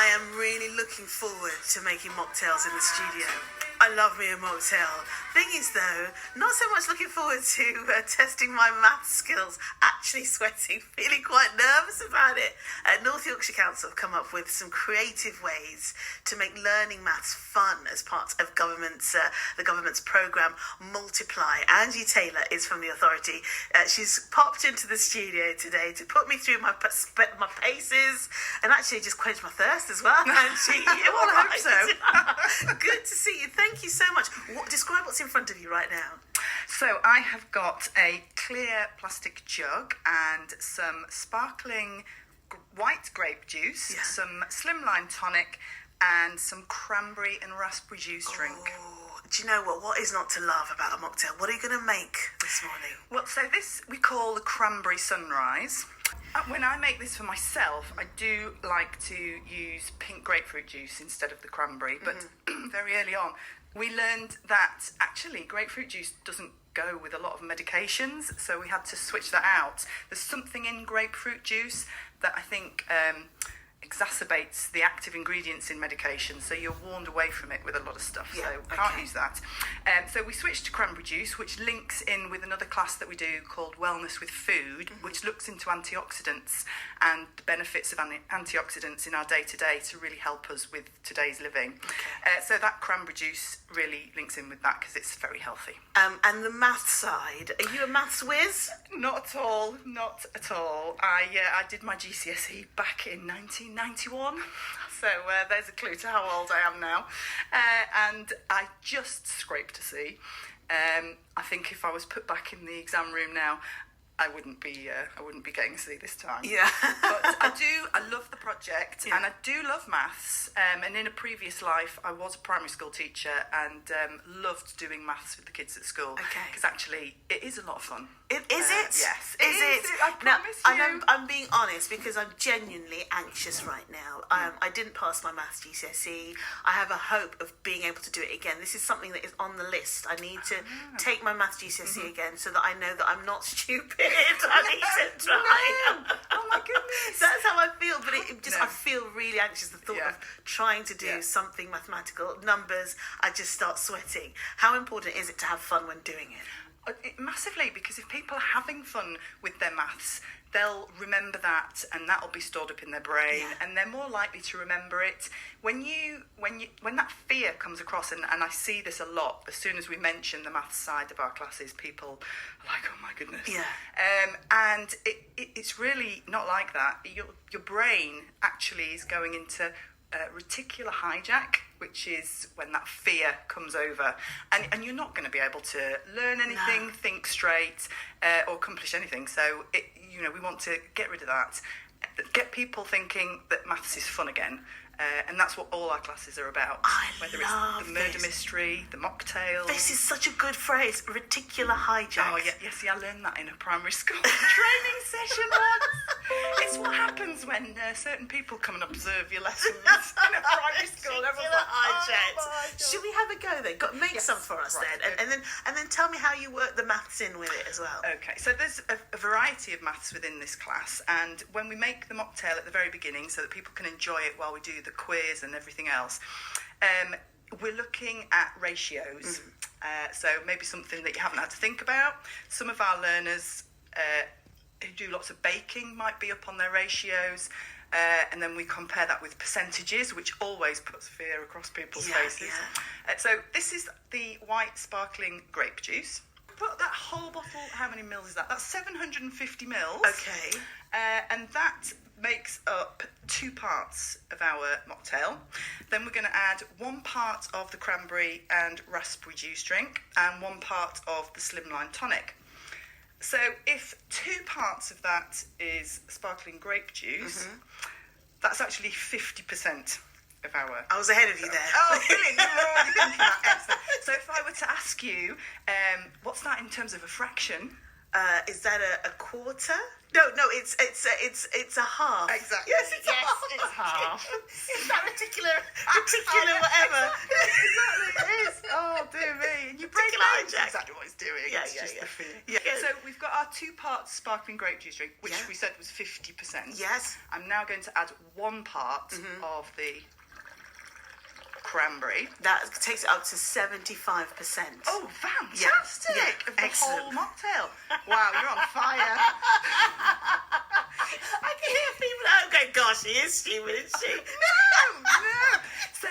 I am really looking forward to making mocktails in the studio. I love me a mocktail. Thing is though, not so much looking forward to testing my math skills, actually sweating, feeling quite nervous about it. North Yorkshire Council have come up with some creative ways to make learning maths fun as part of the government's programme Multiply. Angie Taylor is from the authority. She's popped into the studio today to put me through my paces and actually just quench my thirst as well. Angie, well, I hope so. Good to see you. Thank you so much. Describe what's in front of you right now. So I have got a clear plastic jug and some sparkling white grape juice, some slimline tonic, and some cranberry and raspberry juice drink. Oh, do you know what is not to love about a mocktail? What are you going to make this morning? Well, so this we call the cranberry sunrise. When I make this for myself, I do like to use pink grapefruit juice instead of the cranberry, but very early on we learned that actually grapefruit juice doesn't go with a lot of medications, so we had to switch that out. There's something in grapefruit juice that I think exacerbates the active ingredients in medication, so you're warned away from it with a lot of stuff, so can't use that. So we switched to cranberry juice, which links in with another class that we do called Wellness with Food, which looks into antioxidants and the benefits of antioxidants in our day-to-day to really help us with today's living. So that cranberry juice really links in with that because it's very healthy. And the math side, are you a maths whiz? Not at all, not at all. I did my GCSE back in 1991, so there's a clue to how old I am now. And I just scraped a C. I think if I was put back in the exam room now, I wouldn't be getting a C this time. Yeah. But I love the project, and I do love maths. And in a previous life, I was a primary school teacher and loved doing maths with the kids at school. Okay. Because actually, it is a lot of fun. Is it? Yes. Is it? I promise you. I'm being honest because I'm genuinely anxious right now. I didn't pass my maths GCSE. I have a hope of being able to do it again. This is something that is on the list. I need to take my maths GCSE again so that I know that I'm not stupid. I need to try. No. Oh my goodness. That's how I feel, but I feel really anxious. The thought of trying to do something mathematical, numbers, I just start sweating. How important is it to have fun when doing it? Massively, because if people are having fun with their maths, they'll remember that, and that'll be stored up in their brain, and they're more likely to remember it. When that fear comes across, and I see this a lot, as soon as we mention the maths side of our classes, people are like, "Oh my goodness!" And it's really not like that. Your brain actually is going into reticular hijack, which is when that fear comes over, and you're not going to be able to learn anything, think straight, or accomplish anything. So we want to get rid of that, get people thinking that maths is fun again. And that's what all our classes are about. Whether it's the murder mystery, the mocktails. This is such a good phrase, reticular hijack. Oh, yeah, see, I learned that in a primary school training session once. It's what happens when certain people come and observe your lessons in a primary school. Reticular hijack. Should we have a go then? Make some for us then. And then tell me how you work the maths in with it as well. Okay, so there's a variety of maths within this class, and when we make the mocktail at the very beginning so that people can enjoy it while we do the quiz and everything else, we're looking at ratios. So maybe something that you haven't had to think about. Some of our learners who do lots of baking might be up on their ratios, and then we compare that with percentages, which always puts fear across people's faces. So this is the white sparkling grape juice. Put that whole bottle, how many mils is that? That's 750 mils. Okay. And that makes up 2 parts of our mocktail. Then we're going to add 1 part of the cranberry and raspberry juice drink and 1 part of the slimline tonic. So if 2 parts of that is sparkling grape juice, that's actually 50% of our... I was ahead of you there. Oh, brilliant. You're already thinking that. Excellent. So if I were to ask you, what's that in terms of a fraction? Is that a quarter? No, it's a half. Exactly. Yes, it's a half. It's half. It's that particular whatever. Exactly, it is. Oh, dear me. And your brain knows hijack. exactly what it's doing. Yeah, It's just the fear. Yeah. So we've got our 2 parts sparkling grape juice drink, which we said was 50%. Yes. I'm now going to add 1 part of the cranberry. That takes it up to 75%. Oh, fantastic! Yeah. Of the Excellent. whole mocktail. Wow, you're on fire. I can hear people. Oh, okay, gosh, she is stupid, isn't she? No. So,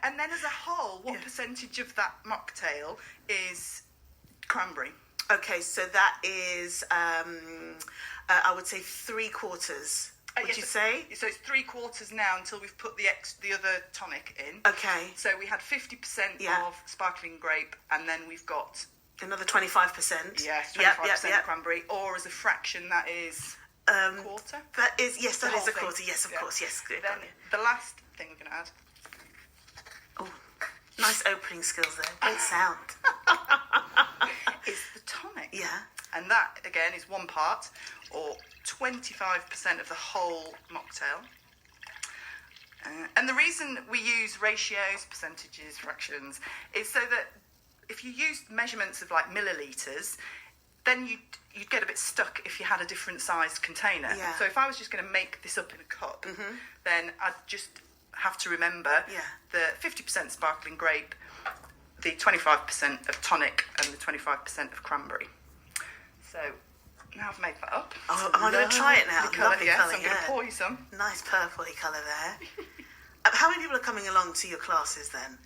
and then as a whole, what percentage of that mocktail is cranberry? Okay, so that is, I would say 3/4. Would you say? So it's 3/4 now until we've put the other tonic in. Okay. So we had 50% of sparkling grape, and then we've got another 25%. Yes, 25% cranberry, or as a fraction that is quarter. That is that The is a whole quarter. thing. Yes, of course. Yes. Good. Then the last thing we're going to add. Oh, nice opening skills there. Great sound. Is the tonic. Yeah. And that again is 1 part, or 25% of the whole mocktail. And the reason we use ratios, percentages, fractions, is so that if you use measurements of like millilitres, then you'd get a bit stuck if you had a different sized container. Yeah. So if I was just going to make this up in a cup, then I'd just have to remember the 50% sparkling grape, the 25% of tonic, and the 25% of cranberry. So now I've made that up. Oh, I'm going to try it now. Lovely yes, colour, I'm going to pour you some. Nice purpley colour there. How many people are coming along to your classes then?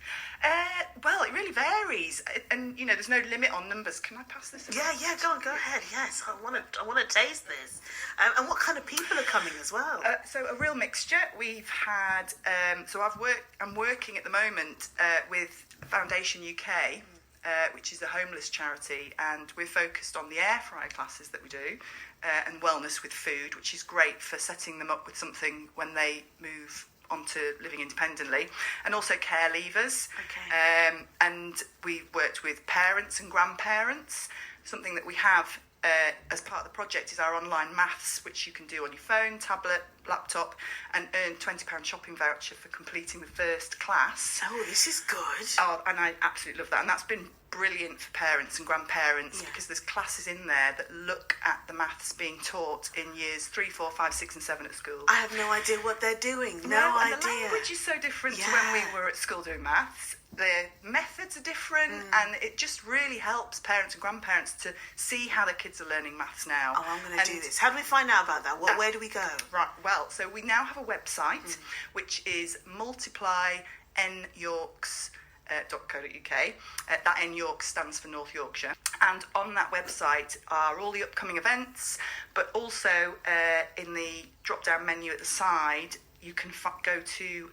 Well, it really varies, and there's no limit on numbers. Can I pass this? Yeah, go ahead. Yes, I want to taste this. And what kind of people are coming as well? So a real mixture. We've had. I'm working at the moment with Foundation UK, which is a homeless charity, and we're focused on the air fryer classes that we do, and wellness with food, which is great for setting them up with something when they move onto living independently, and also care leavers. Okay. And we worked with parents and grandparents. Something that we have as part of the project is our online maths, which you can do on your phone, tablet, laptop, and earn £20 shopping voucher for completing the first class. Oh, this is good. Oh, and I absolutely love that. And that's been brilliant for parents and grandparents because there's classes in there that look at the maths being taught in years 3, 4, 5, 6 and 7 at school. I have no idea what they're doing. No and idea. The language is so different to when we were at school doing maths. The methods are different, and it just really helps parents and grandparents to see how their kids are learning maths now. Oh, I'm going to do this. How do we find out about that? Where do we go? Right, well, so we now have a website, which is MultiplyYNorks.co.uk. That N York stands for North Yorkshire. And on that website are all the upcoming events, but also in the drop-down menu at the side, you can go to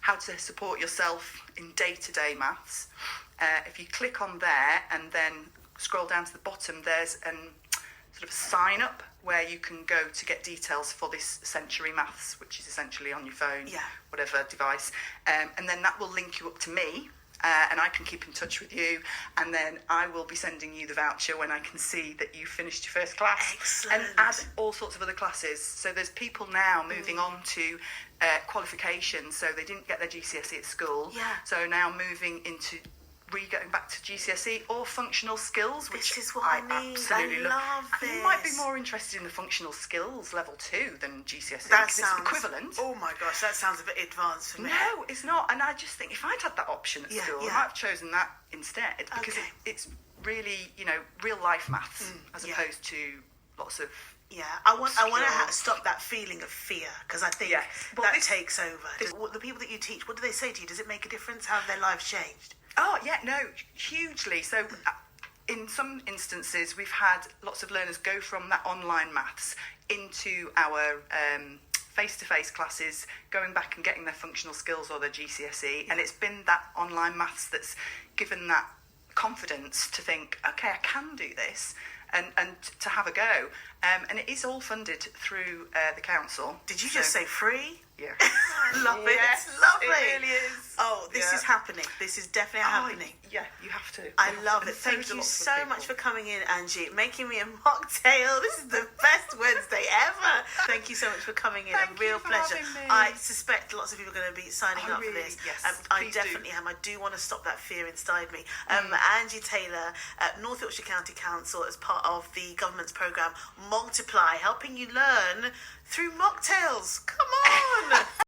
how to support yourself in day-to-day maths. If you click on there and then scroll down to the bottom, there's sort of a sign-up where you can go to get details for this Century Maths, which is essentially on your phone, whatever device. And then that will link you up to me, and I can keep in touch with you, and then I will be sending you the voucher when I can see that you finished your first class. Excellent. And add all sorts of other classes. So there's people now moving on to qualifications, so they didn't get their GCSE at school. Yeah. So now moving into going back to GCSE or functional skills, which this is what I need. Absolutely I love this. You might be more interested in the functional skills level 2 than GCSE That because sounds it's equivalent. Oh my gosh, that sounds a bit advanced for me. No, it's not. And I just think if I'd had that option at school, I might have chosen that instead because it's really, real life maths as opposed to lots of. Yeah, I want to stop that feeling of fear because I think that takes over. The people that you teach, what do they say to you? Does it make a difference? How have their lives changed? Oh, yeah, no, hugely. So in some instances, we've had lots of learners go from that online maths into our face-to-face classes, going back and getting their functional skills or their GCSE. And it's been that online maths that's given that confidence to think, okay, I can do this. And to have a go. And it is all funded through the council. Did you just say free? Yeah. Love it. Yes, It's lovely. It really is. Oh, this is happening. This is definitely happening. Yeah, you have to. I You have love to. it. And Thank do you lots of so people. much for coming in, Angie, making me a mocktail. This is the best Wednesday ever. Thank you so much for coming in. Thank a real you for pleasure. having me. I suspect lots of people are going to be signing I up really- for this. yes, I please do. definitely am. I do want to stop that fear inside me. Angie Taylor at North Yorkshire County Council as part of the government's programme Multiply, helping you learn through mocktails. Come on.